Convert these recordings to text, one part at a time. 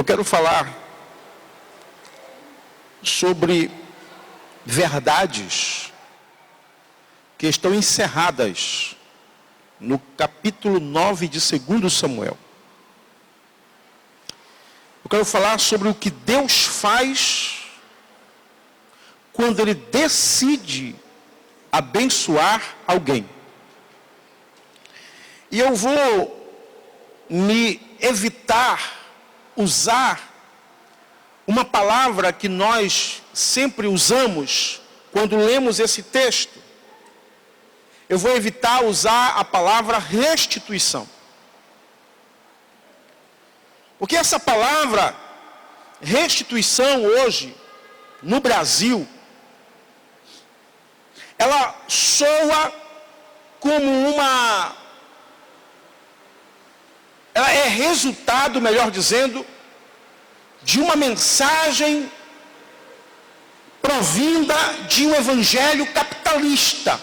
quero falar sobre verdades que estão encerradas no capítulo 9 de 2 Samuel. Eu quero falar sobre o que Deus faz quando Ele decide abençoar alguém. E eu vou me evitar usar uma palavra que nós sempre usamos quando lemos esse texto. Eu vou evitar usar a palavra restituição. Porque essa palavra restituição hoje, no Brasil, ela soa como ela é resultado, melhor dizendo, de uma mensagem provinda de um evangelho capitalista.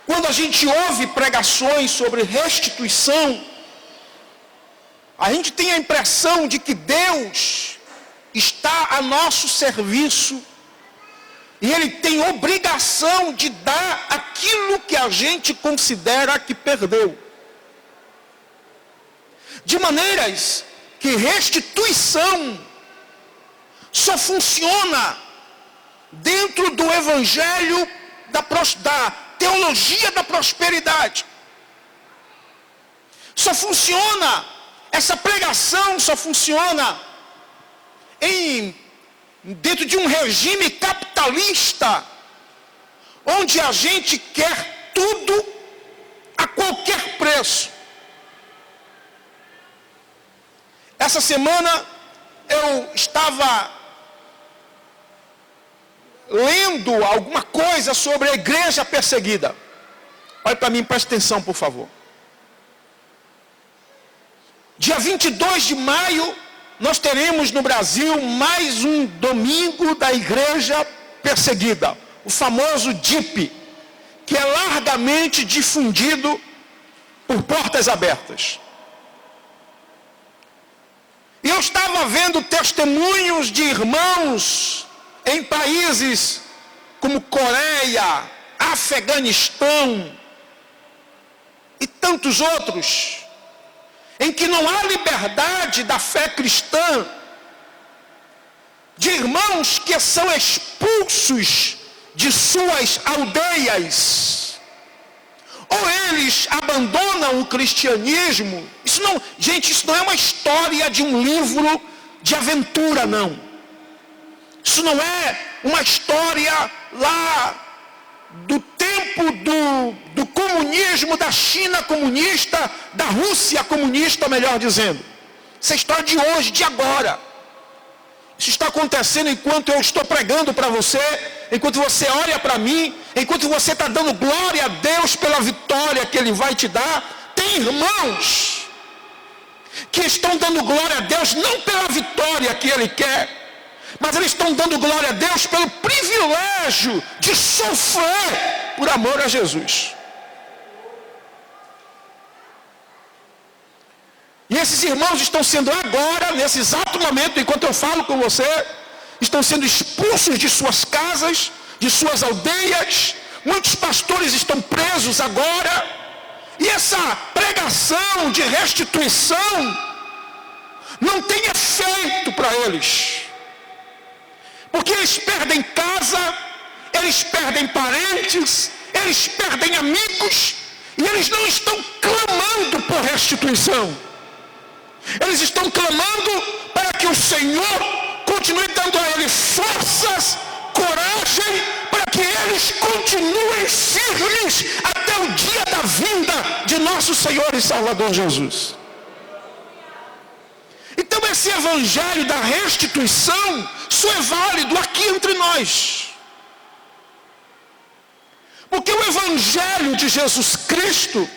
Quando a gente ouve pregações sobre restituição, a gente tem a impressão de que Deus está a nosso serviço e Ele tem obrigação de dar aquilo que a gente considera que perdeu. De maneiras que restituição só funciona dentro do evangelho da teologia da prosperidade. Só funciona, essa pregação só funciona dentro de um regime capitalista, onde a gente quer tudo a qualquer preço. Essa semana eu estava lendo alguma coisa sobre a igreja perseguida. Olha para mim, preste atenção, por favor. Dia 22 de maio, nós teremos no Brasil mais um domingo da igreja perseguida. O famoso DIP, que é largamente difundido por portas abertas. E eu estava vendo testemunhos de irmãos em países como Coreia, Afeganistão e tantos outros, em que não há liberdade da fé cristã, de irmãos que são expulsos de suas aldeias, ou eles abandonam o cristianismo. Isso não é uma história de um livro de aventura, não. Isso não é uma história lá do tempo do comunismo, da China comunista, da Rússia comunista, melhor dizendo. Essa é a história de hoje, de agora. Isso está acontecendo enquanto eu estou pregando para você, enquanto você olha para mim, enquanto você está dando glória a Deus pela vitória que Ele vai te dar. Tem irmãos que estão dando glória a Deus não pela vitória que Ele quer, mas eles estão dando glória a Deus pelo privilégio de sofrer por amor a Jesus. E esses irmãos estão sendo agora, nesse exato momento, enquanto eu falo com você, estão sendo expulsos de suas casas, de suas aldeias. Muitos pastores estão presos agora. E essa pregação de restituição não tem efeito para eles. Porque eles perdem casa, eles perdem parentes, eles perdem amigos, e eles não estão clamando por restituição. Eles estão clamando para que o Senhor continue dando a eles forças, coragem, para que eles continuem firmes até o dia da vinda de nosso Senhor e Salvador Jesus. Então esse evangelho da restituição só é válido aqui entre nós. Porque o evangelho de Jesus Cristo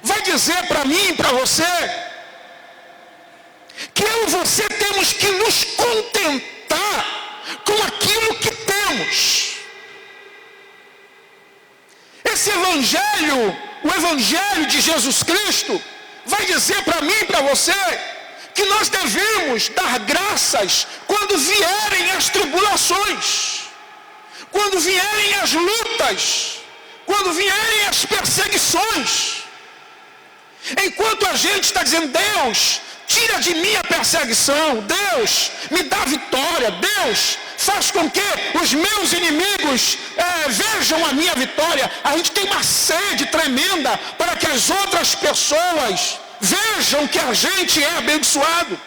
vai dizer para mim e para você que eu e você temos que nos contentar com aquilo que temos. Esse evangelho o Evangelho de Jesus Cristo vai dizer para mim e para você que nós devemos dar graças quando vierem as tribulações, quando vierem as lutas, quando vierem as perseguições. Enquanto a gente está dizendo: Deus, tira de mim a perseguição, Deus, me dá vitória, Deus, faz com que os meus inimigos vejam a minha vitória. A gente tem uma sede tremenda para que as outras pessoas vejam que a gente é abençoado.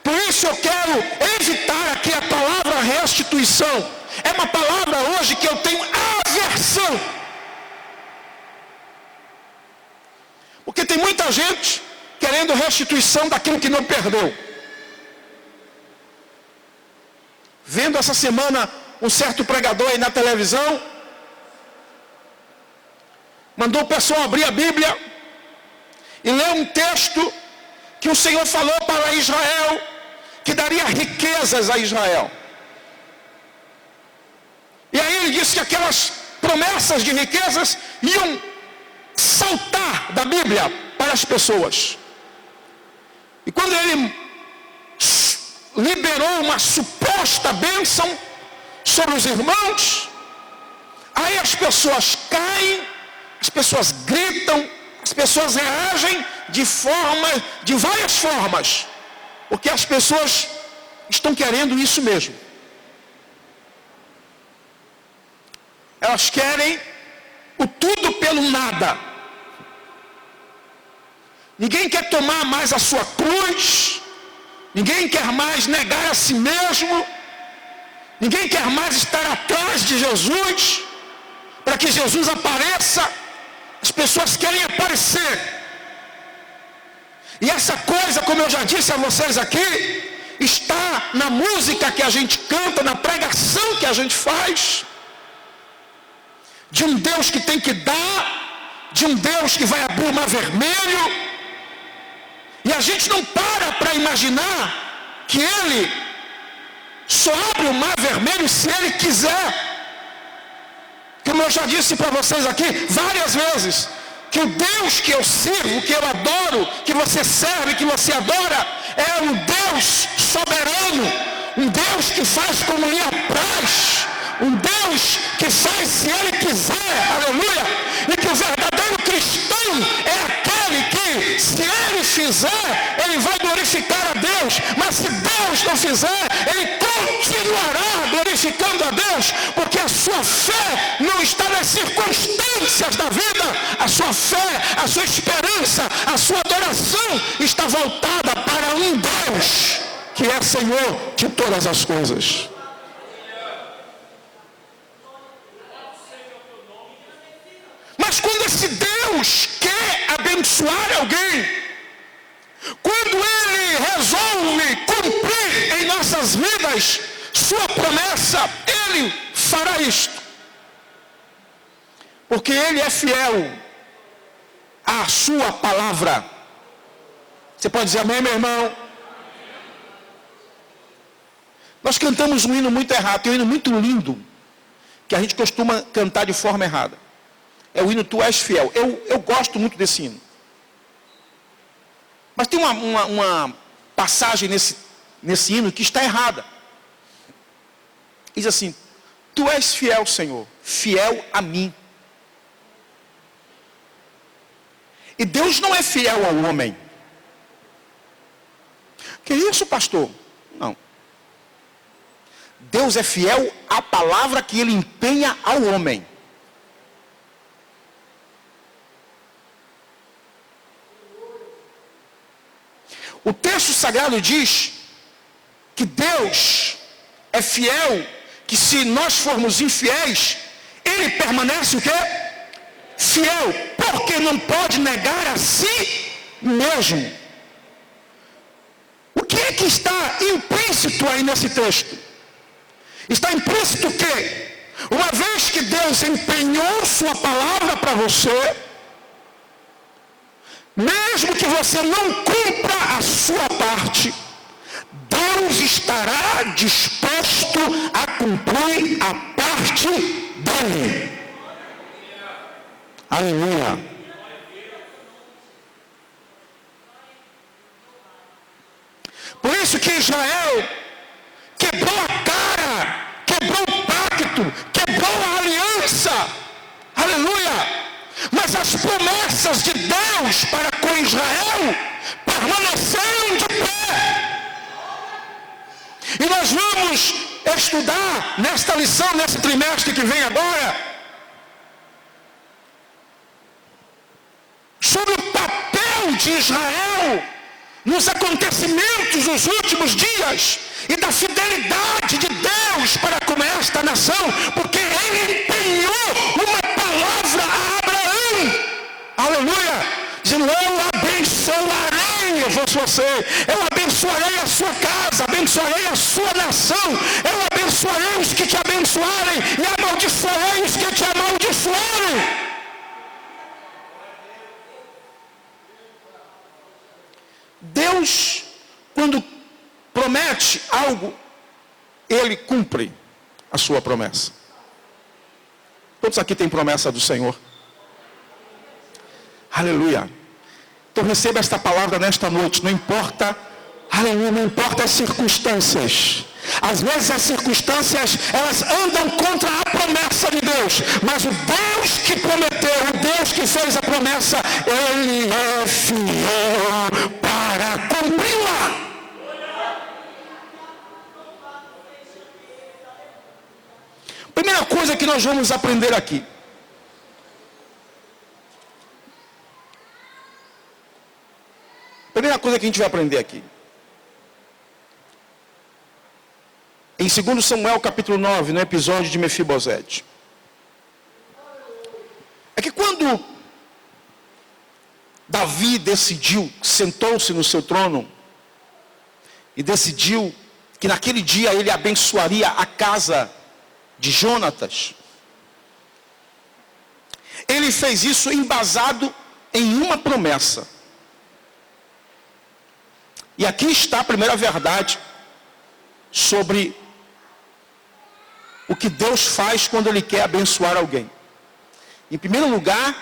Por isso eu quero evitar aqui a palavra restituição. É uma palavra hoje que eu tenho aversão. Porque tem muita gente querendo restituição daquilo que não perdeu. Vendo essa semana um certo pregador aí na televisão, mandou o pessoal abrir a Bíblia e ler um texto que o Senhor falou para Israel, que daria riquezas a Israel. E aí ele disse que aquelas promessas de riquezas iam saltar da Bíblia para as pessoas. E quando ele liberou uma suposta bênção sobre os irmãos, aí as pessoas caem, as pessoas gritam, as pessoas reagem de várias formas, porque as pessoas estão querendo isso mesmo. Elas querem o tudo pelo nada. Ninguém quer tomar mais a sua cruz, ninguém quer mais negar a si mesmo, ninguém quer mais estar atrás de Jesus, para que Jesus apareça. As pessoas querem aparecer. E essa coisa, como eu já disse a vocês aqui, está na música que a gente canta, na pregação que a gente faz, de um Deus que tem que dar, de um Deus que vai abrir o mar vermelho. E a gente não para imaginar que Ele só abre o mar vermelho se Ele quiser. Como eu já disse para vocês aqui várias vezes, que o Deus que eu sirvo, que eu adoro, que você serve, que você adora, é um Deus soberano, um Deus que faz como lhe apraz, um Deus que faz se Ele quiser, aleluia. E que o verdadeiro cristão é aquele que, se ele fizer, ele vai glorificar a Deus. Mas se Deus não fizer, ele continuará glorificando a Deus, porque a sua fé não está nas circunstâncias da vida. A sua fé, a sua esperança, a sua adoração está voltada para um Deus que é Senhor de todas as coisas. Mas quando esse Deus quer abençoar alguém, quando Ele resolve cumprir em nossas vidas sua promessa, Ele fará isto. Porque Ele é fiel à sua palavra. Você pode dizer amém, meu irmão? Nós cantamos um hino muito errado, tem um hino muito lindo, que a gente costuma cantar de forma errada. É o hino Tu És Fiel. Eu gosto muito desse hino. Mas tem uma passagem nesse hino que está errada. Diz assim: Tu és fiel, Senhor, fiel a mim. E Deus não é fiel ao homem. Que isso, pastor? Não. Deus é fiel à palavra que Ele empenha ao homem. O texto sagrado diz que Deus é fiel, que se nós formos infiéis, Ele permanece o quê? Fiel, porque não pode negar a si mesmo. O que é que está implícito aí nesse texto? Está implícito que, uma vez que Deus empenhou sua palavra para você, mesmo que você não cumpra a sua parte, Deus estará disposto a cumprir a parte dele. Aleluia. Por isso que Israel quebrou a cara, quebrou o pacto, quebrou a aliança. Aleluia. Mas as promessas de Deus para com Israel permaneceram de pé. E nós vamos estudar nesta lição, nesse trimestre que vem agora, sobre o papel de Israel nos acontecimentos dos últimos dias e da fidelidade de Deus para com esta nação, porque ele empenhou uma palavra a Abraão, aleluia, dizendo: eu abençoarei você, eu abençoarei a sua casa, abençoarei a sua nação, eu abençoarei os que te abençoarem e amaldiçoarei os que te amaldiçoarem. Deus, quando promete algo, ele cumpre a sua promessa. Todos aqui têm promessa do Senhor. Aleluia. Então receba esta palavra nesta noite. Não importa, aleluia, não importa as circunstâncias. Às vezes as circunstâncias, elas andam contra a promessa de Deus. Mas o Deus que prometeu, o Deus que fez a promessa, ele é fiel para cumpri-la. Primeira coisa que nós vamos aprender aqui. Primeira coisa que a gente vai aprender aqui. Em 2 Samuel capítulo 9, no episódio de Mefibosete. É que quando Davi decidiu, sentou-se no seu trono e decidiu que naquele dia ele abençoaria a casa de Jonatas, ele fez isso embasado em uma promessa. E aqui está a primeira verdade sobre o que Deus faz quando Ele quer abençoar alguém. Em primeiro lugar,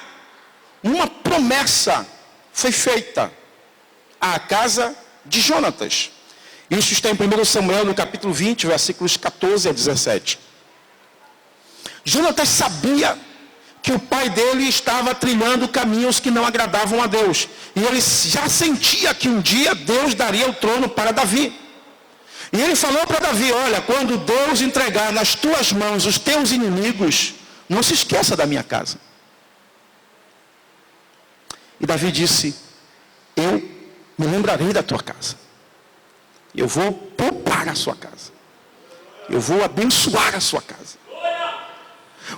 uma promessa foi feita à casa de Jonatas. Isso está em 1 Samuel, no capítulo 20, versículos 14 a 17. Jonatas sabia que o pai dele estava trilhando caminhos que não agradavam a Deus. E ele já sentia que um dia Deus daria o trono para Davi. E ele falou para Davi: olha, quando Deus entregar nas tuas mãos os teus inimigos, não se esqueça da minha casa. E Davi disse: eu me lembrarei da tua casa. Eu vou poupar a sua casa. Eu vou abençoar a sua casa.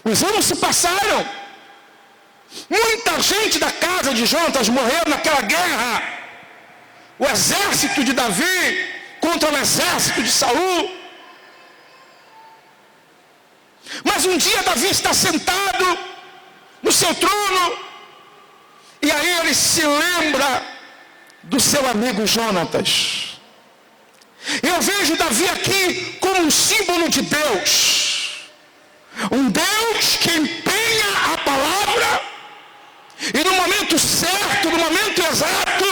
Os anos se passaram. Muita gente da casa de Jonatas morreu naquela guerra. O exército de Davi contra o exército de Saul. Mas um dia Davi está sentado no seu trono, e aí ele se lembra do seu amigo Jonatas. Eu vejo Davi aqui como um símbolo de Deus. Um Deus que empenha a palavra e no momento certo, no momento exato,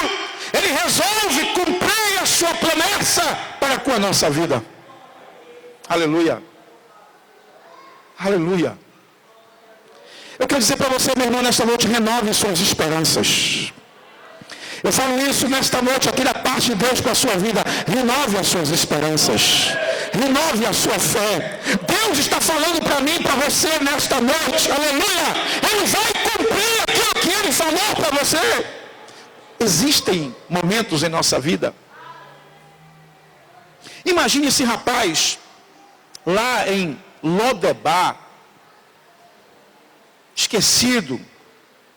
Ele resolve cumprir a sua promessa para com a nossa vida. Aleluia. Aleluia. Eu quero dizer para você, meu irmão, nesta noite, renove suas esperanças. Eu falo isso nesta noite aqui da parte de Deus para a sua vida. Renove as suas esperanças. Renove a sua fé. Deus está falando para mim e para você nesta noite. Aleluia. Ele vai cumprir aquilo que Ele falou para você. Existem momentos em nossa vida. Imagine esse rapaz lá em Lodebar, esquecido.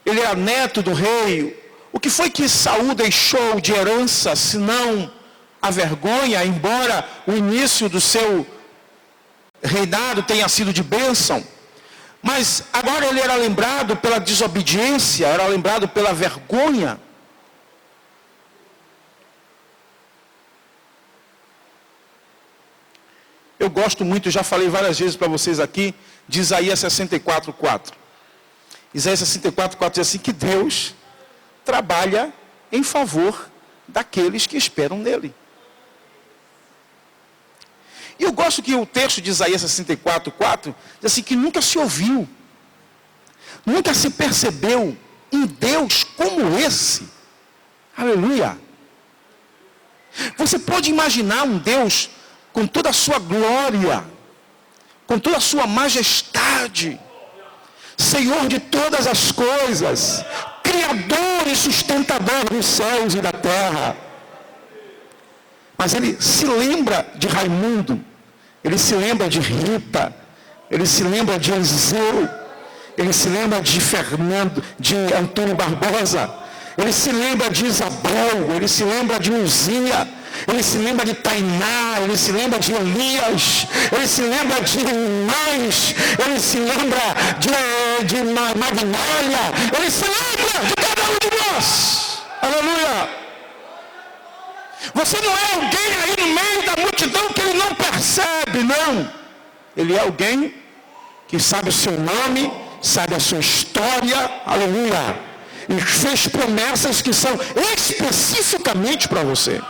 Ele era neto do rei. O que foi que Saul deixou de herança, senão a vergonha, embora o início do seu reinado tenha sido de bênção? Mas agora ele era lembrado pela desobediência, era lembrado pela vergonha. Eu gosto muito, já falei várias vezes para vocês aqui, de Isaías 64:4. Isaías 64:4 diz assim, que Deus trabalha em favor daqueles que esperam nele. E eu gosto que o texto de Isaías 64:4 diz assim, que nunca se ouviu, nunca se percebeu um Deus como esse. Aleluia. Você pode imaginar um Deus com toda a sua glória, com toda a sua majestade, Senhor de todas as coisas, Criador e sustentador dos céus e da terra. Mas ele se lembra de Raimundo, ele se lembra de Rita, ele se lembra de Eliseu, ele se lembra de Fernando, de Antônio Barbosa, ele se lembra de Isabel, ele se lembra de Luzia, ele se lembra de Tainá, ele se lembra de Elias, ele se lembra de Inês, ele se lembra de Magnólia, ele se lembra de cada um de nós. Aleluia! Você não é alguém aí no meio da multidão que ele não percebe, não. Ele é alguém que sabe o seu nome, sabe a sua história, aleluia. E fez promessas que são especificamente para você.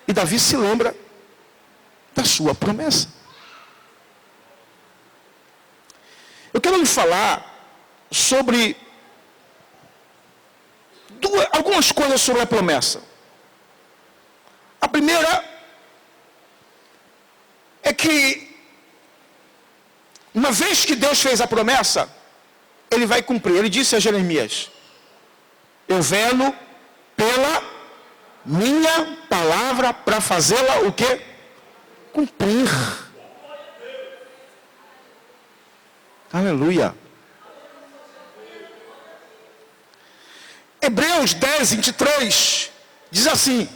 E Davi se lembra da sua promessa. Eu quero lhe falar sobre algumas coisas sobre a promessa. A primeira é que, uma vez que Deus fez a promessa, Ele vai cumprir. Ele disse a Jeremias, eu velo pela minha palavra para fazê-la o quê? Cumprir. Aleluia. Hebreus 10:23 diz assim,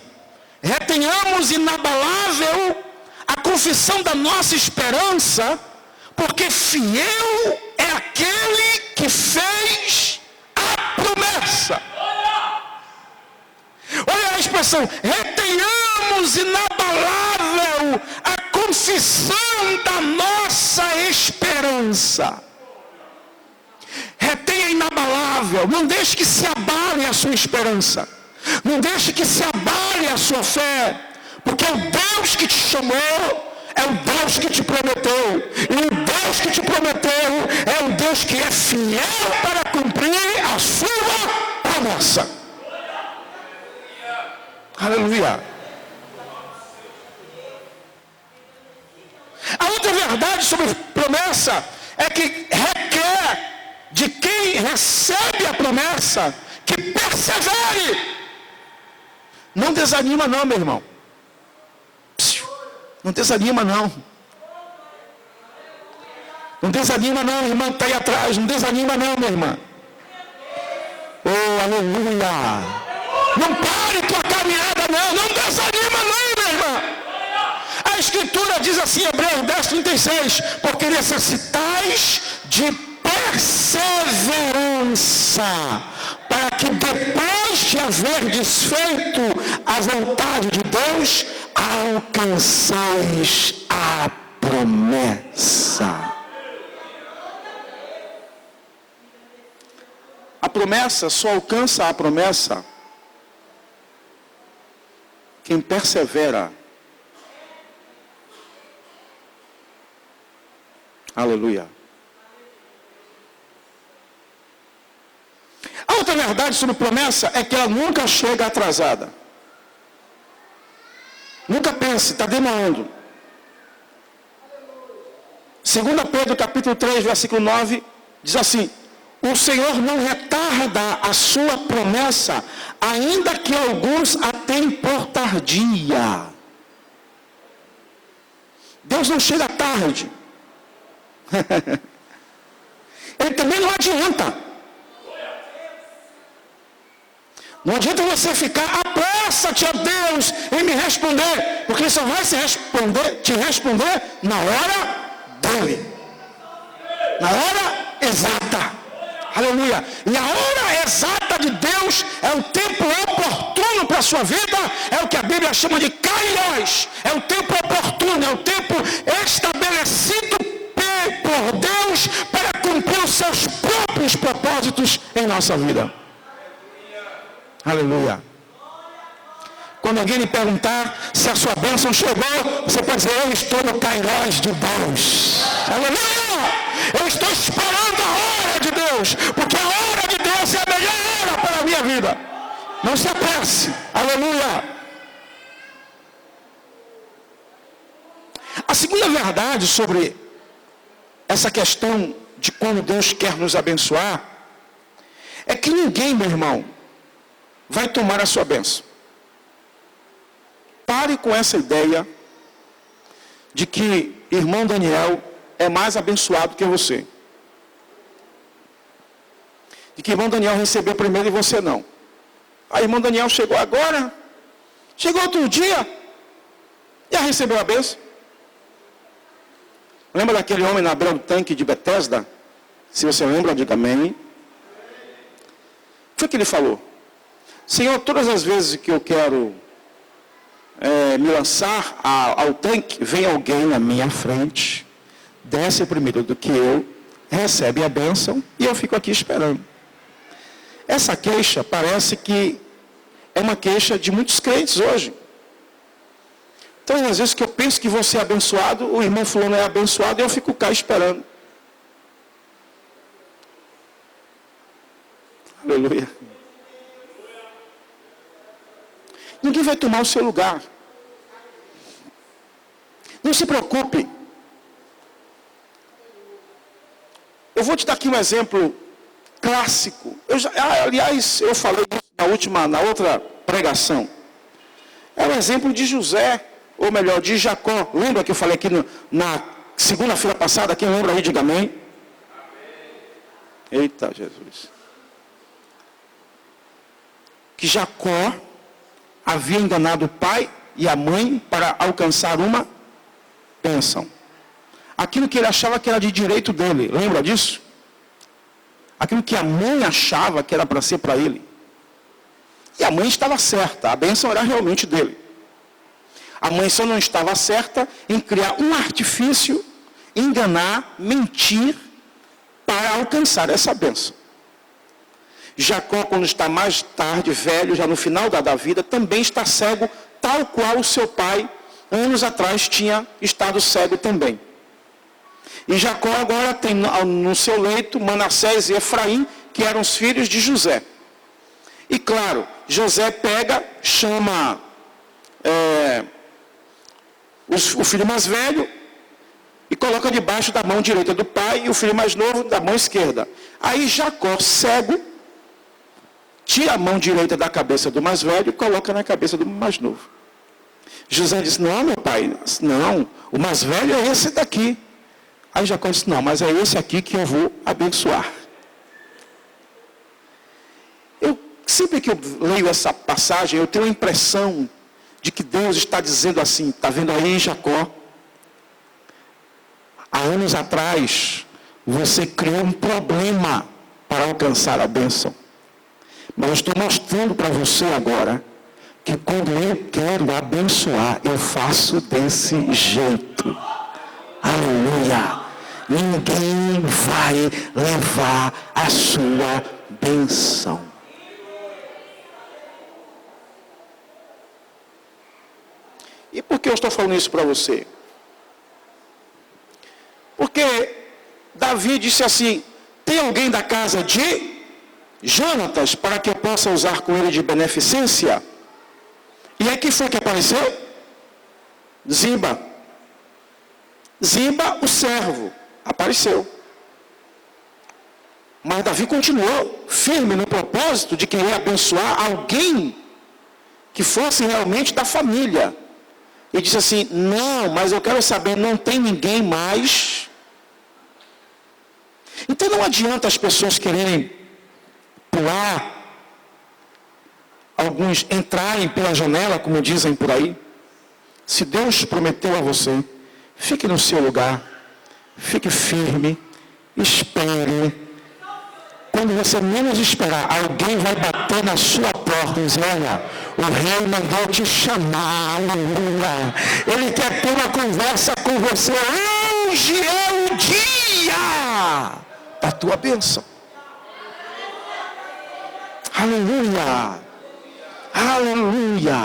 retenhamos inabalável a confissão da nossa esperança, porque fiel é aquele que fez a promessa. Olha a expressão, retenhamos inabalável a confissão da nossa esperança. Retenha inabalável, não deixe que se abale a sua esperança, não deixe que se abale a sua fé, porque é o Deus que te chamou, é o Deus que te prometeu, e o Deus que te prometeu é o Deus que é fiel para cumprir a sua promessa. Aleluia. A outra verdade sobre promessa é que requer de quem recebe a promessa que persevere. Não desanima não, meu irmão. Não desanima não. Não desanima não, irmã que está aí atrás. Não desanima não, minha irmã. Oh, aleluia. Não pare tua caminhada não. Não desanima não, minha irmã. A Escritura diz assim, Hebreus 10:36, porque necessitais de perseverança, para que depois de haver desfeito a vontade de Deus, alcançais a promessa. A promessa só alcança a promessa quem persevera. Aleluia. A outra verdade sobre promessa é que ela nunca chega atrasada. Nunca pense, está demorando. 2 Pedro capítulo 3, versículo 9, diz assim, o Senhor não retarda a sua promessa, ainda que alguns a tenham por tardia. Deus não chega tarde. Ele também não adianta. Não adianta você ficar, apressa-te a Deus em me responder, porque Ele só vai te responder na hora dele. Na hora exata. Aleluia. E a hora exata de Deus é o tempo oportuno para a sua vida, é o que a Bíblia chama de kairos. É o tempo oportuno, é o tempo estabelecido por Deus para cumprir os seus próprios propósitos em nossa vida. Aleluia. Quando alguém lhe perguntar se a sua bênção chegou, você pode dizer: eu estou no Kairos de Deus. Aleluia! Eu estou esperando a hora de Deus, porque a hora de Deus é a melhor hora para a minha vida. Não se apresse. Aleluia! A segunda verdade sobre essa questão de como Deus quer nos abençoar é que ninguém, meu irmão, vai tomar a sua bênção. Pare com essa ideia de que irmão Daniel é mais abençoado que você. De que irmão Daniel recebeu primeiro e você não. A irmã Daniel chegou agora, chegou outro dia, já recebeu a bênção. Lembra daquele homem na beira do tanque de Betesda? Se você lembra, diga amém. O que foi que ele falou? Senhor, todas as vezes que eu quero me lançar ao tanque, vem alguém na minha frente, desce primeiro do que eu, recebe a bênção e eu fico aqui esperando. Essa queixa parece que é uma queixa de muitos crentes hoje. Então, às vezes que eu penso que você é abençoado, o irmão fulano é abençoado e eu fico cá esperando. Aleluia. Ninguém vai tomar o seu lugar. Não se preocupe. Eu vou te dar aqui um exemplo clássico. Aliás, eu falei isso na outra pregação. É o exemplo de José, ou melhor, de Jacó. Lembra que eu falei aqui na segunda-feira passada? Quem lembra aí, diga amém. Eita, Jesus. Que Jacó havia enganado o pai e a mãe para alcançar uma bênção. Aquilo que ele achava que era de direito dele, lembra disso? Aquilo que a mãe achava que era para ser para ele. E a mãe estava certa, a bênção era realmente dele. A mãe só não estava certa em criar um artifício, enganar, mentir, para alcançar essa bênção. Jacó, quando está mais tarde, velho, já no final da vida, também está cego, tal qual o seu pai, anos atrás, tinha estado cego também. E Jacó agora tem no seu leito Manassés e Efraim, que eram os filhos de José. E claro, José chama o filho mais velho e coloca debaixo da mão direita do pai e o filho mais novo da mão esquerda. Aí Jacó, cego, tira a mão direita da cabeça do mais velho e coloca na cabeça do mais novo. José disse: não, meu pai, não, o mais velho é esse daqui. Aí Jacó disse: não, mas é esse aqui que eu vou abençoar. Sempre que eu leio essa passagem, eu tenho a impressão de que Deus está dizendo assim: está vendo aí, Jacó? Há anos atrás, você criou um problema para alcançar a bênção. Mas eu estou mostrando para você agora que quando eu quero abençoar, eu faço desse jeito. Aleluia! Ninguém vai levar a sua bênção. E por que eu estou falando isso para você? Porque Davi disse assim: tem alguém da casa de Jonatas para que eu possa usar com ele de beneficência? E aí quem foi que apareceu? Ziba. Ziba, o servo, apareceu. Mas Davi continuou firme no propósito de querer abençoar alguém que fosse realmente da família. E disse assim: não, mas eu quero saber, não tem ninguém mais? Então não adianta as pessoas quererem pular, alguns entrarem pela janela, como dizem por aí. Se Deus prometeu a você, fique no seu lugar, fique firme, espere. Quando você menos esperar, alguém vai bater na sua porta e dizer: olha, o rei mandou te chamar, aleluia. Ele quer ter uma conversa com você. Hoje é o dia da tua bênção. Aleluia. Aleluia.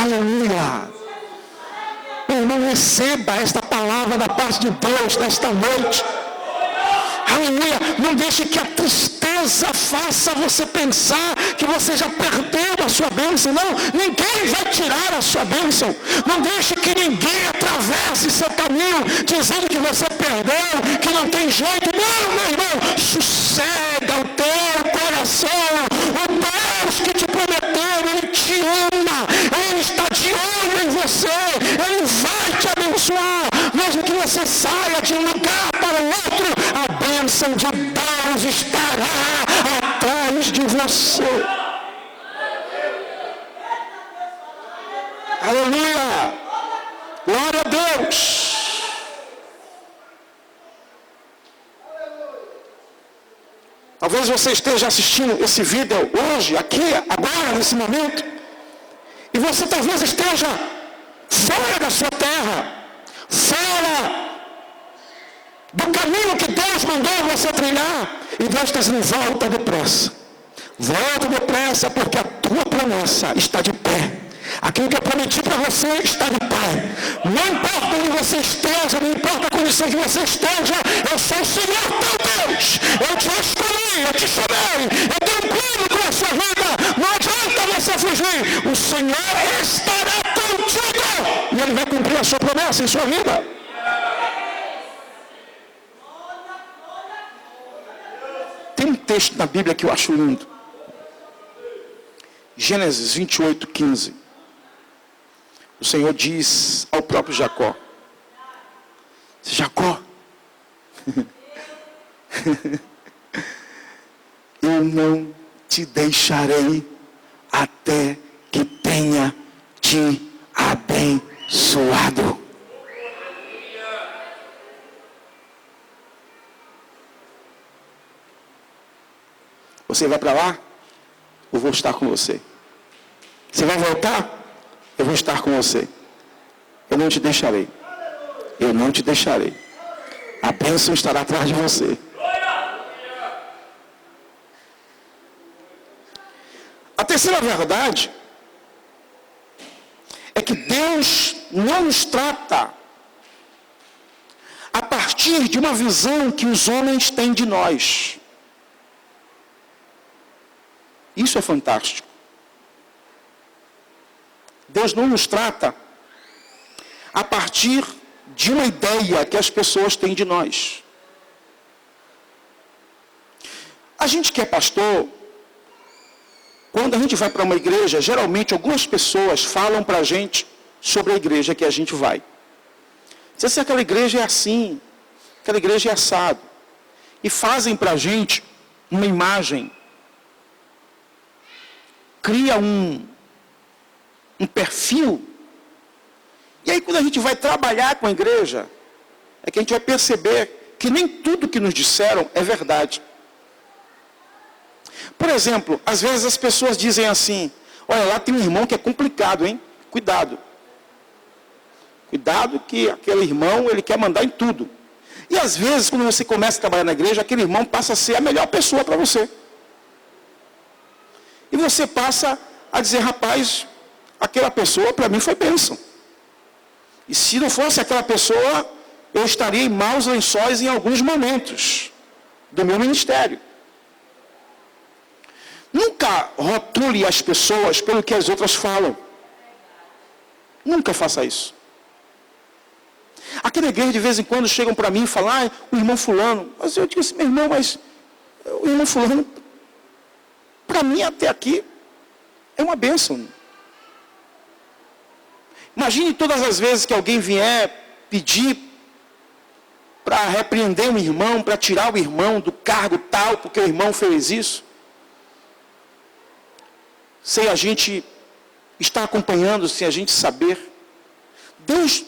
Aleluia. Meu irmão, receba esta palavra da parte de Deus nesta noite. Aleluia. Não deixe que a tristeza faça você pensar que você já perdeu a sua bênção. Não, ninguém vai tirar a sua bênção. Não deixe que ninguém atravesse seu caminho dizendo que você perdeu, que não tem jeito. Não, meu irmão, sossega o teu coração. O Deus que te prometeu, Ele te ama. Ele está de olho em você. Ele vai te abençoar. Mesmo que você saia de um lugar para o outro, a bênção de Deus estará atrás de você. Aleluia! Glória a Deus! Talvez você esteja assistindo esse vídeo hoje, aqui, agora, nesse momento, e você talvez esteja fora da sua terra, fora do caminho que Deus mandou você trilhar, e Deus está dizendo: volta depressa, porque a tua promessa está de pé. Aquilo que eu prometi para você está de pé. Não importa onde você esteja, não importa a condição que você esteja, eu sou o Senhor teu Deus. Eu te escolhi, eu te chamei, eu tenho um plano com a sua vida. Não adianta você fugir. O Senhor estará contigo e Ele vai cumprir a sua promessa em sua vida. Tem um texto na Bíblia que eu acho lindo. Gênesis 28, 15. O Senhor diz ao próprio Jacó: Jacó, eu não te deixarei até que tenha te abençoado. Você vai para lá? Eu vou estar com você. Você vai voltar? Eu vou estar com você. Eu não te deixarei. Eu não te deixarei. A bênção estará atrás de você. A terceira verdade é que Deus não nos trata a partir de uma visão que os homens têm de nós. Isso é fantástico. Deus não nos trata a partir de uma ideia que as pessoas têm de nós. A gente que é pastor, quando a gente vai para uma igreja, geralmente algumas pessoas falam para a gente sobre a igreja que a gente vai. Dizem assim: aquela igreja é assim, aquela igreja é assado. E fazem para a gente uma imagem. Cria um perfil. E aí quando a gente vai trabalhar com a igreja, é que a gente vai perceber que nem tudo que nos disseram é verdade. Por exemplo, às vezes as pessoas dizem assim: olha, lá tem um irmão que é complicado, hein? Cuidado. Cuidado que aquele irmão, ele quer mandar em tudo. E às vezes, quando você começa a trabalhar na igreja, aquele irmão passa a ser a melhor pessoa para você. E você passa a dizer: rapaz, aquela pessoa para mim foi bênção. E se não fosse aquela pessoa, eu estaria em maus lençóis em alguns momentos do meu ministério. Nunca rotule as pessoas pelo que as outras falam. Nunca faça isso. Aqui na igreja, de vez em quando, chegam para mim e falam: ah, o irmão fulano. Mas eu digo assim: meu irmão, mas o irmão fulano, para mim até aqui, é uma bênção. Imagine todas as vezes que alguém vier pedir para repreender um irmão, para tirar o irmão do cargo tal, porque o irmão fez isso. Sem a gente estar acompanhando, sem a gente saber. Deus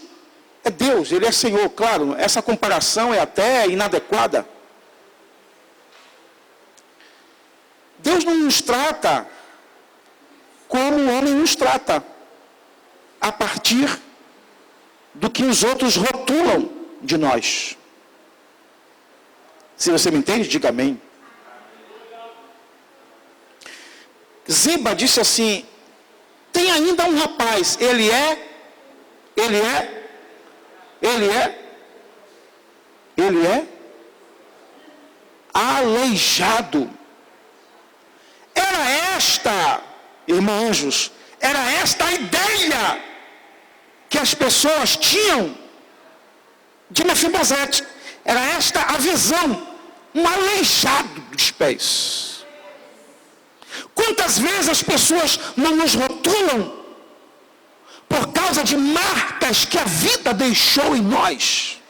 é Deus, Ele é Senhor, claro, essa comparação é até inadequada. Deus não nos trata como o homem nos trata, a partir do que os outros rotulam de nós. Se você me entende, diga amém. Ziba disse assim: tem ainda um rapaz, ele é aleijado. Era esta, irmãos, era esta a ideia que as pessoas tinham de Mefibosete. Era esta a visão, um aleijado dos pés. Quantas vezes as pessoas não nos rotulam por causa de marcas que a vida deixou em nós?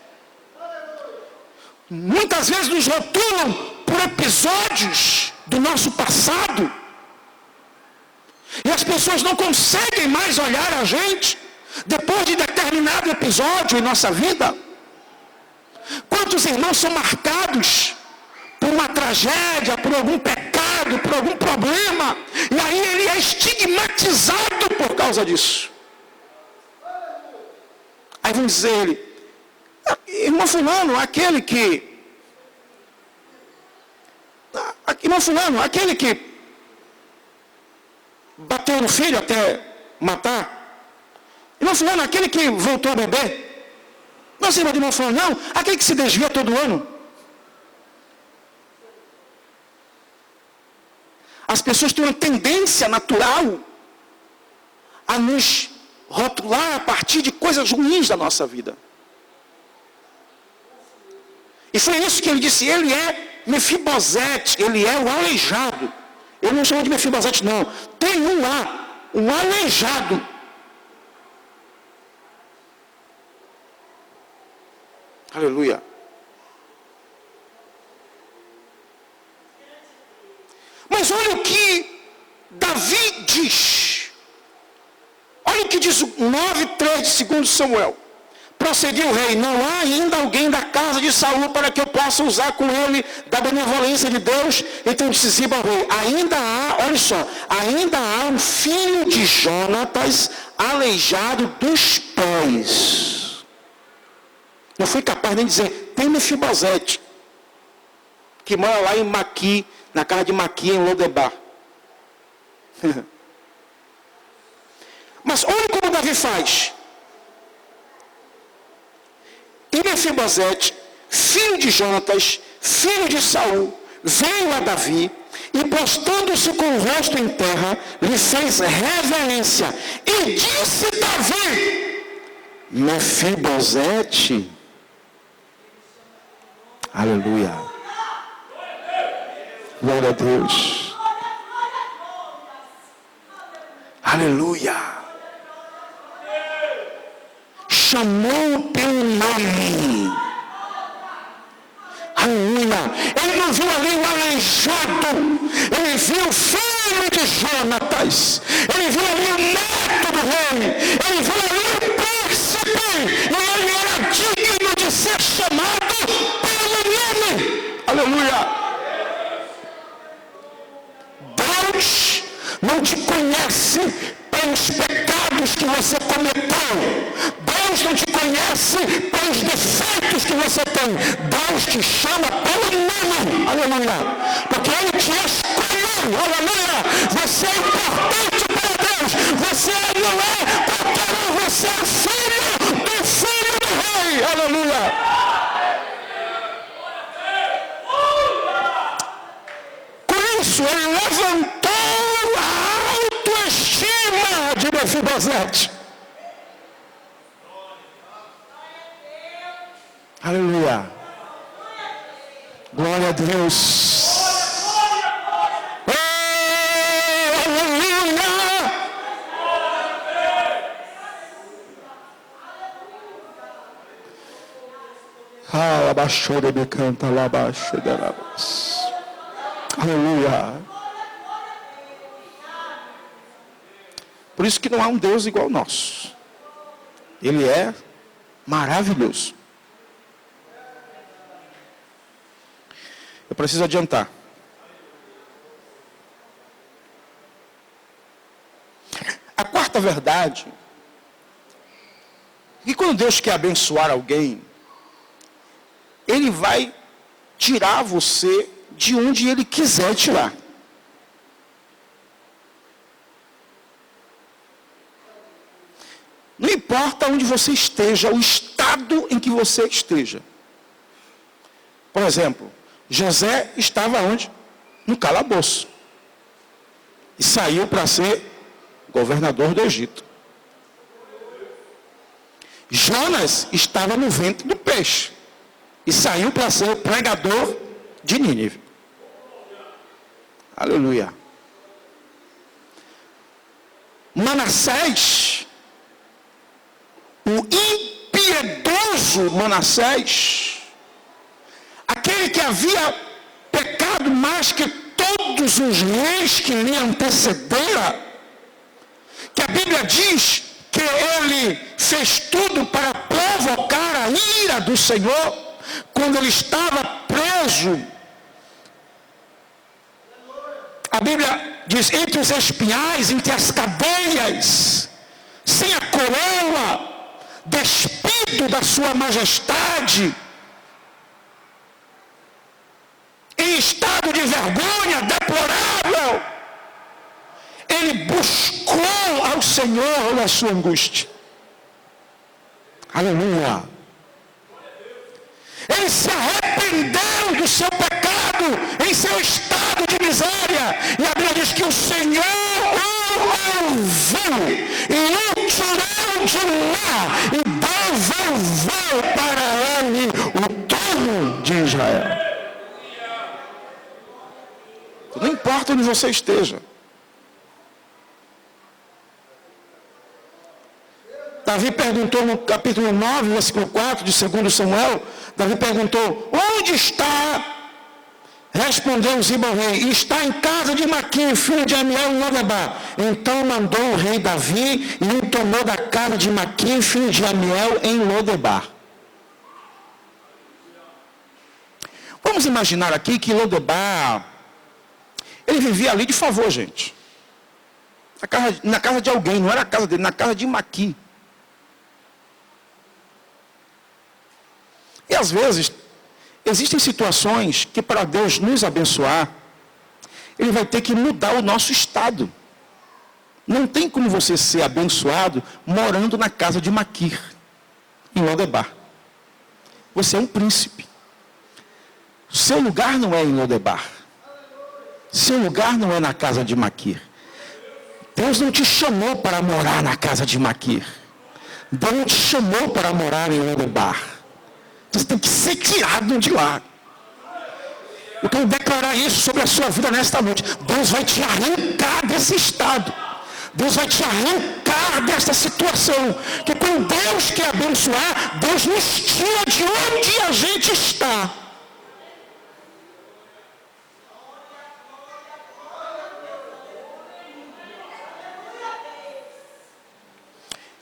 Muitas vezes nos rotulam por episódios do nosso passado. E as pessoas não conseguem mais olhar a gente depois de determinado episódio em nossa vida. Quantos irmãos são marcados por uma tragédia, por algum pecado, por algum problema, e aí ele é estigmatizado por causa disso. Aí vão dizer ele: irmão fulano, aquele que bateu no filho até matar. Irmão fulano, aquele que voltou a beber. Não se lembra de irmão fulano, não? Aquele que se desvia todo ano. As pessoas têm uma tendência natural a nos rotular a partir de coisas ruins da nossa vida. E foi isso que ele disse: ele é Mefibosete, ele é o aleijado. Ele não chama de Mefibosete, não. Tem um lá, um aleijado. Aleluia. Mas olha o que Davi diz. Olha o que diz o 9:3 de 2 Samuel. Prosseguiu o rei: não há ainda alguém da casa de Saul para que eu possa usar com ele da benevolência de Deus. Então disse Ziba ao rei: ainda há, olha só, ainda há um filho de Jonatas aleijado dos pés. Não fui capaz nem de dizer: tem Mefibosete, que mora lá em Maqui, na casa de Maqui, em Lodebar. Mas olha como Davi faz. E Mefibosete, filho de Jonatas, filho de Saul, veio a Davi e, postando-se com o rosto em terra, lhe fez reverência. E disse Davi: Mefibosete. Aleluia. Glória a Deus. Aleluia. Chamou pelo nome. Aleluia. Ele não viu ali o aleijado. Ele viu o filho de Jonatas. Ele viu ali o neto do rei. Ele viu ali o príncipe. E ele era digno de ser chamado pelo nome. Aleluia. Deus não te conhece pelos pecados que você cometeu. Deus não te conhece pelos defeitos que você tem. Deus te chama pelo nome. Aleluia. Porque Ele te escolheu. Aleluia. Você é importante para Deus. Você não é qualquer um. Você é filho do rei. Aleluia. Com isso, Ele levantou a autoestima de Mefibosete. Aleluia. Glória a Deus. Aleluia. Abaixou de me canta lá abaixo de labas. Aleluia. Por isso que não há um Deus igual ao nosso. Ele é maravilhoso. Eu preciso adiantar. A quarta verdade é que quando Deus quer abençoar alguém, Ele vai tirar você de onde Ele quiser tirar. Não importa onde você esteja, o estado em que você esteja. Por exemplo, José estava onde? No calabouço. E saiu para ser governador do Egito. Jonas estava no ventre do peixe. E saiu para ser o pregador de Nínive. Aleluia. Manassés, o impiedoso Manassés, aquele que havia pecado mais que todos os reis que lhe antecederam, que a Bíblia diz que ele fez tudo para provocar a ira do Senhor, quando ele estava preso. A Bíblia diz, entre os espinhais, entre as cadeias, sem a coroa, despido da sua majestade, em estado de vergonha deplorável, ele buscou ao Senhor na sua angústia. Aleluia. Ele se arrependeu do seu pecado, em seu estado de miséria. E a Bíblia diz que o Senhor o ouviu e o tirou de lá e devolveu para ele o trono de Israel. Não importa onde você esteja. Davi perguntou no capítulo 9, versículo 4 de 2 Samuel, Davi perguntou, onde está? Respondeu Ziba ao rei, está em casa de Maquim, filho de Amiel, em Lodebar. Então mandou o rei Davi e o tomou da casa de Maquim, filho de Amiel, em Lodebar. Vamos imaginar aqui que Lodebar, ele vivia ali de favor, gente. Na casa de alguém, não era a casa dele, na casa de Maquim. E às vezes, existem situações que para Deus nos abençoar, Ele vai ter que mudar o nosso estado. Não tem como você ser abençoado morando na casa de Maquir, em Lodebar. Você é um príncipe. Seu lugar não é em Lodebar. Seu lugar não é na casa de Maquir. Deus não te chamou para morar na casa de Maquir. Deus não te chamou para morar em Lodebar. Você tem que ser tirado de lá. Eu quero declarar isso sobre a sua vida nesta noite. Deus vai te arrancar desse estado. Deus vai te arrancar dessa situação. Que quando Deus quer abençoar, Deus nos tira de onde a gente está.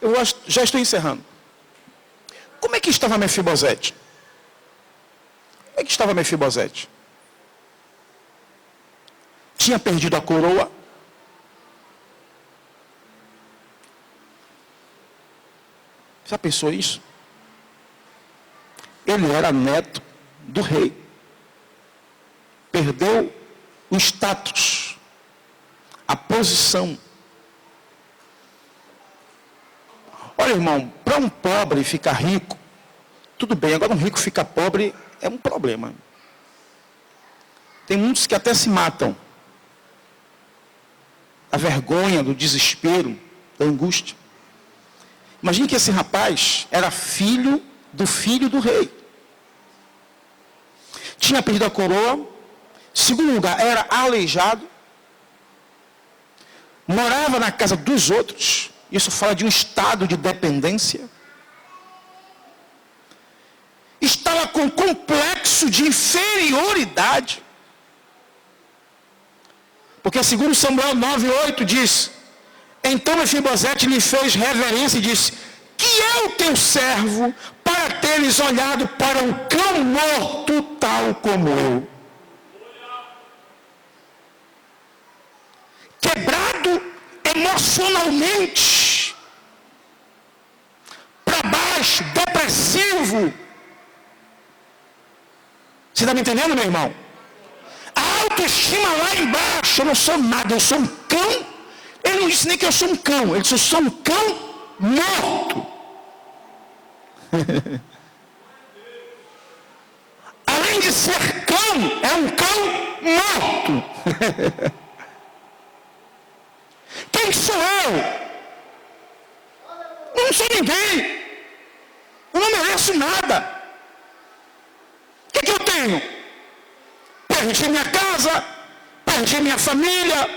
Eu já estou encerrando. Como é que estava Mefibosete? Como é que estava Mefibosete? Tinha perdido a coroa. Já pensou isso? Ele era neto do rei. Perdeu o status, a posição. Olha, irmão, para um pobre ficar rico, tudo bem. Agora um rico ficar pobre é um problema. Tem muitos que até se matam. A vergonha, do desespero, da angústia. Imagine que esse rapaz era filho do rei. Tinha perdido a coroa. Segundo lugar, era aleijado. Morava na casa dos outros. Isso fala de um estado de dependência. Estava com complexo de inferioridade. Porque segundo Samuel 9:8 diz, então Mefibosete lhe fez reverência e disse, que é o teu servo para teres olhado para um cão morto tal como eu? Quebrado emocionalmente, para baixo, depressivo. Você está me entendendo, meu irmão? A autoestima lá embaixo, eu não sou nada, eu sou um cão. Ele não disse nem que eu sou um cão, ele disse, eu sou um cão morto. Além de ser cão, é um cão morto. Quem sou eu? Eu não sou ninguém. Eu não mereço nada. O que eu tenho? Perdi minha casa, perdi minha família,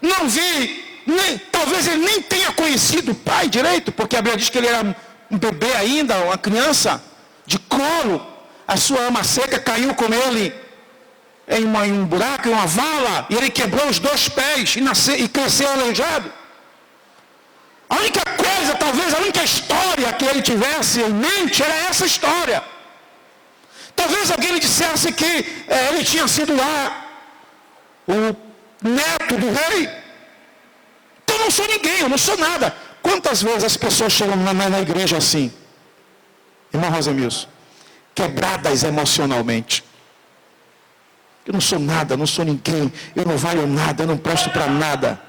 não vi, talvez ele nem tenha conhecido o pai direito, porque a Bíblia diz que ele era um bebê ainda, uma criança de colo. A sua ama seca caiu com ele em um buraco, em uma vala, e ele quebrou os 2 pés e cresceu aleijado. A única coisa, talvez a única história que ele tivesse em mente era essa história. Talvez alguém lhe dissesse que ele tinha sido lá o neto do rei. Então eu não sou ninguém, eu não sou nada. Quantas vezes as pessoas chegam na igreja assim, irmão Rosemilson, quebradas emocionalmente? Eu não sou nada, eu não sou ninguém, eu não valho nada, eu não presto para nada.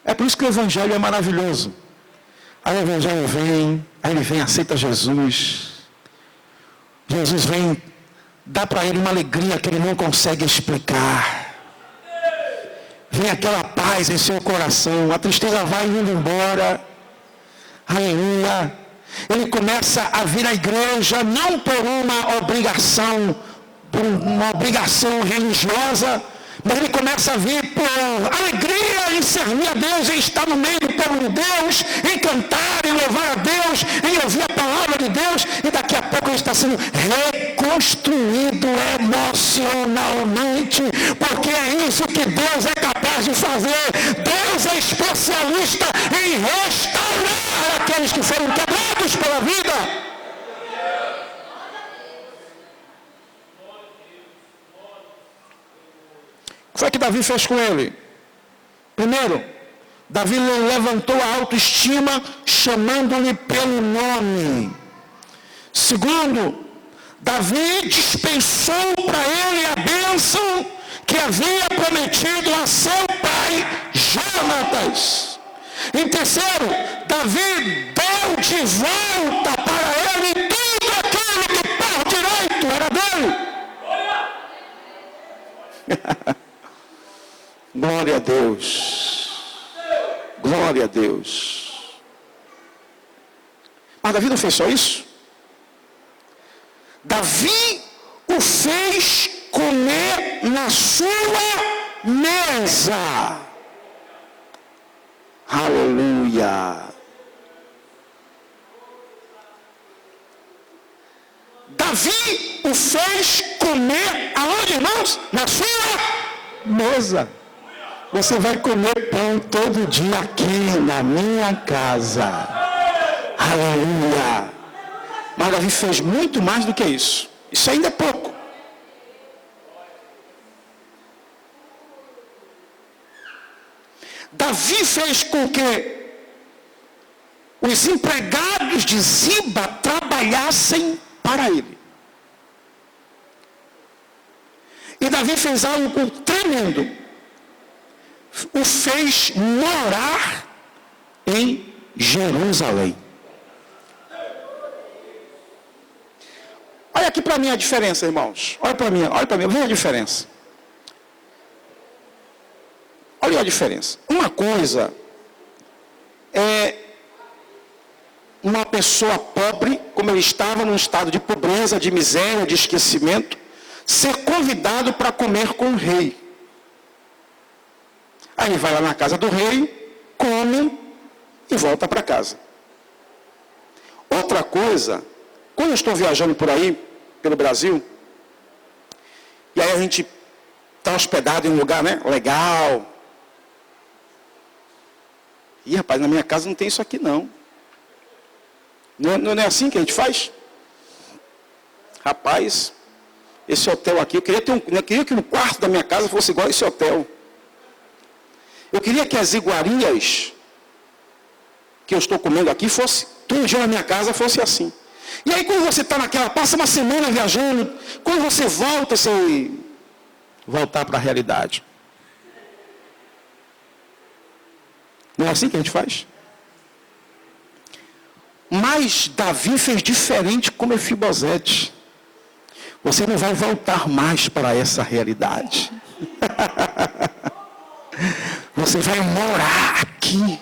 É por isso que o Evangelho é maravilhoso. Aí o Evangelho vem, aí ele vem, aceita Jesus. Jesus vem, dá para ele uma alegria que ele não consegue explicar. Vem aquela paz em seu coração, a tristeza vai indo embora. Aleluia. Ele começa a vir à igreja, não por uma obrigação religiosa, mas ele começa a vir por alegria em servir a Deus, em estar no meio do povo de Deus, em cantar, em louvar a Deus, em ouvir a palavra de Deus, e daqui a pouco ele está sendo reconstruído emocionalmente, porque é isso que Deus é capaz de fazer. Deus é especialista em restaurar aqueles que foram quebrados pela vida. O que foi que Davi fez com ele? Primeiro, Davi levantou a autoestima chamando-lhe pelo nome. Segundo, Davi dispensou para ele a bênção que havia prometido a seu pai Jonatas. Em terceiro, Davi deu de volta para ele tudo aquilo que por direito era dele. Glória a Deus. Glória a Deus. Mas Davi não fez só isso. Davi o fez comer na sua mesa. Aleluia. Davi o fez comer aonde, irmãos? Na sua mesa. Você vai comer pão todo dia aqui na minha casa. Aleluia. Mas Davi fez muito mais do que isso. Isso ainda é pouco. Davi fez com que os empregados de Ziba trabalhassem para ele. E Davi fez algo tremendo. O fez morar em Jerusalém. Olha aqui para mim a diferença, irmãos. Olha para mim, veja a diferença. Olha a diferença. Uma coisa é uma pessoa pobre, como ele estava num estado de pobreza, de miséria, de esquecimento, ser convidado para comer com o rei. Aí ele vai lá na casa do rei, come e volta para casa. Outra coisa, quando eu estou viajando por aí, pelo Brasil, e aí a gente está hospedado em um lugar, né, legal. Ih, rapaz, na minha casa não tem isso aqui não. Não é assim que a gente faz? Rapaz, esse hotel aqui, eu queria que o quarto da minha casa fosse igual a esse hotel. Eu queria que as iguarias que eu estou comendo aqui fosse, todo dia na minha casa fosse assim. E aí quando você está naquela, passa uma semana viajando, quando você volta, você voltar para a realidade. Não é assim que a gente faz? Mas Davi fez diferente com Mefibosete. Você não vai voltar mais para essa realidade. Você vai morar aqui.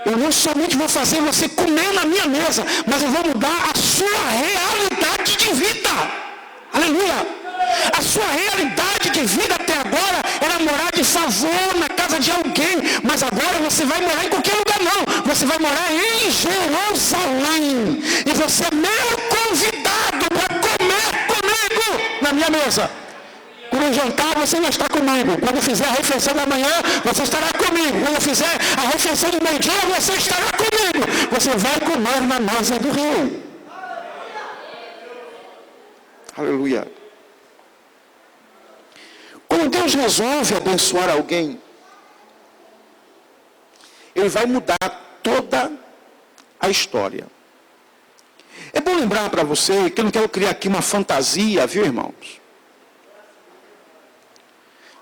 Eu não somente vou fazer você comer na minha mesa, mas eu vou mudar a sua realidade de vida. Aleluia! A sua realidade de vida até agora era morar de favor na casa de alguém, mas agora você vai morar em qualquer lugar não. Você vai morar em Jerusalém. E você é meu convidado para comer comigo na minha mesa. Quando eu jantar, você vai estar comigo. Quando eu fizer a refeição da manhã, você estará comigo. Quando eu fizer a refeição do meio-dia, você estará comigo. Você vai comer na mesa do rei. Aleluia. Quando Deus resolve abençoar alguém, Ele vai mudar toda a história. É bom lembrar para você que eu não quero criar aqui uma fantasia, viu, irmãos?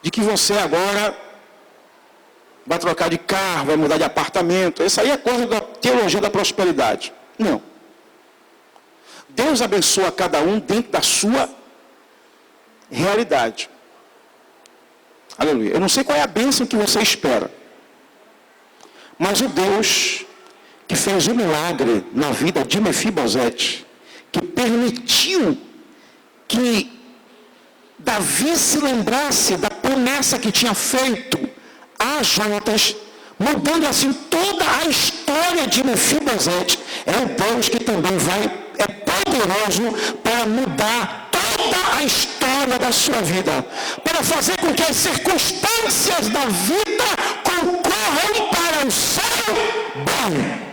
De que você agora vai trocar de carro, vai mudar de apartamento. Isso aí é coisa da teologia da prosperidade. Não. Deus abençoa cada um dentro da sua realidade. Aleluia. Eu não sei qual é a bênção que você espera. Mas o Deus que fez um milagre na vida de Mefibosete, que permitiu que Davi se lembrasse da promessa que tinha feito a Jonatas, mudando assim toda a história de Mefibosete, é o Deus que também é poderoso para mudar toda a história da sua vida, para fazer com que as circunstâncias da vida concorram para o seu bem.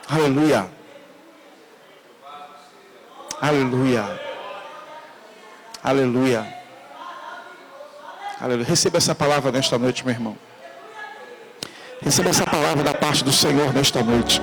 Aleluia. Aleluia. Aleluia. Aleluia. Receba essa palavra nesta noite, meu irmão. Receba essa palavra da parte do Senhor nesta noite.